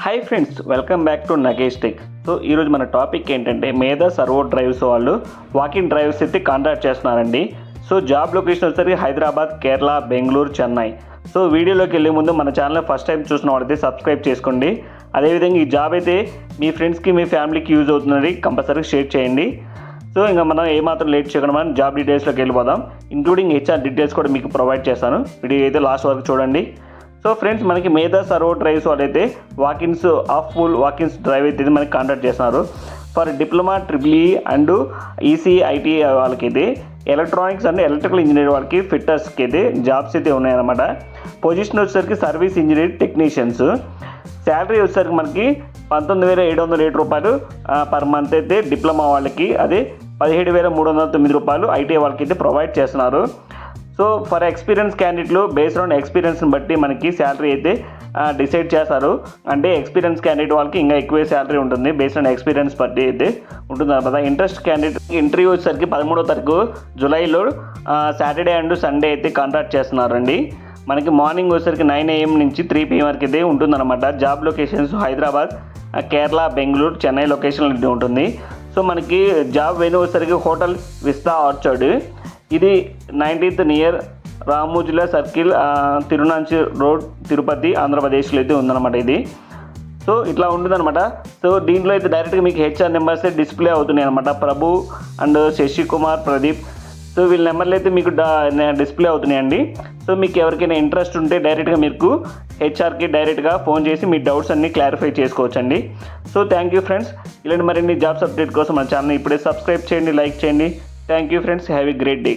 Hi friends, welcome back to Nagesh tech. So ఈరోజు మన topic ఏంటంటే మేధా సర్వో డ్రైవ్స్ వాళ్ళు వాకింగ్ డ్రైవ్స్ అయితే కాంట్రాక్ట్ చేస్తున్నారండి. సో జాబ్ లొకేషన్ వచ్చేసరికి హైదరాబాద్, కేరళ, బెంగళూరు, చెన్నై. సో వీడియోలోకి వెళ్ళే ముందు మన ఛానల్ ఫస్ట్ టైం చూసిన వాళ్ళైతే సబ్స్క్రైబ్ చేసుకోండి. అదేవిధంగా ఈ జాబ్ అయితే మీ ఫ్రెండ్స్కి, మీ ఫ్యామిలీకి యూజ్ అవుతుందని కంపల్సరీగా షేర్ చేయండి. సో ఇంకా మనం ఏమాత్రం లేట్ చేయకుండా మనం జాబ్ డీటెయిల్స్లోకి వెళ్ళిపోదాం. ఇంక్లూడింగ్ హెచ్ఆర్ డీటెయిల్స్ కూడా మీకు ప్రొవైడ్ చేస్తాను. వీడియో అయితే లాస్ట్ వరకు చూడండి. సో ఫ్రెండ్స్, మనకి మేధా సర్వో డ్రైవ్స్ వాళ్ళైతే walk-ins of full walk-ins drive అయితే మనకి కాంటాక్ట్ చేస్తున్నారు. For diploma, triple and EC, IT వాళ్ళకైతే ఎలక్ట్రానిక్స్ అండ్ ఎలక్ట్రికల్ ఇంజనీర్ వాళ్ళకి ఫిట్టర్స్కి అయితే జాబ్స్ అయితే ఉన్నాయన్నమాట. పొజిషన్ వచ్చేసరికి సర్వీస్ ఇంజనీర్ టెక్నీషియన్స్. శాలరీ వచ్చేసరికి మనకి 19,707 రూపాయలు పర్ మంత్ అయితే డిప్లొమా వాళ్ళకి, అదే 17,309 రూపాయలు ఐటీ వాళ్ళకి అయితే ప్రొవైడ్ చేస్తున్నారు. సో ఫర్ ఎక్స్పీరియన్స్ క్యాండిడేట్లు బేస్డ్ ఆన్ ఎక్స్పీరియన్స్ని బట్టి మనకి శాలరీ అయితే డిసైడ్ చేస్తారు. అంటే ఎక్స్పీరియన్స్ క్యాండిడేట్ వాళ్ళకి ఇంకా ఎక్కువ శాలరీ ఉంటుంది, బేస్డ్ ఆన్ ఎక్స్పీరియన్స్ బట్టి అయితే ఉంటుంది అనమాట. ఇంట్రెస్ట్ క్యాండిడేట్ ఇంటర్వ్యూ వచ్చేసరికి 13వ తారీఖు జూలైలో సాటర్డే అండ్ సండే అయితే కాంటాక్ట్ చేస్తున్నారండి. మనకి మార్నింగ్ వచ్చేసరికి 9 AM నుంచి 3 PM వరకు అయితే ఉంటుందన్నమాట. జాబ్ లొకేషన్స్ హైదరాబాద్, కేరళ, బెంగళూరు, చెన్నై లొకేషన్లో ఉంటుంది. సో మనకి జాబ్ వెన్యూ వచ్చేసరికి హోటల్ విస్తా ఆర్చర్డ్. ఇది 19th నియర్ రామోజీల సర్కిల్, తిరునాంచి రోడ్, తిరుపతి, ఆంధ్రప్రదేశ్లో అయితే ఉందన్నమాట ఇది. సో ఇట్లా ఉంటుందన్నమాట. సో దీంట్లో అయితే డైరెక్ట్గా మీకు హెచ్ఆర్ నెంబర్స్ డిస్ప్లే అవుతున్నాయి అనమాట. ప్రభు అండ్ శశికుమార్, ప్రదీప్. సో వీళ్ళ నెంబర్లు అయితే మీకు డిస్ప్లే అవుతున్నాయండి. సో మీకు ఎవరికైనా ఇంట్రెస్ట్ ఉంటే డైరెక్ట్గా మీకు హెచ్ఆర్కి డైరెక్ట్గా ఫోన్ చేసి మీ డౌట్స్ అన్నీ క్లారిఫై చేసుకోవచ్చండి. So thank you friends. ఇలాంటి మరిన్ని జాబ్స్ అప్డేట్ కోసం మన ఛానల్ ఇప్పుడే సబ్స్క్రైబ్ చేయండి, లైక్ చేయండి. Thank you friends, have a great day.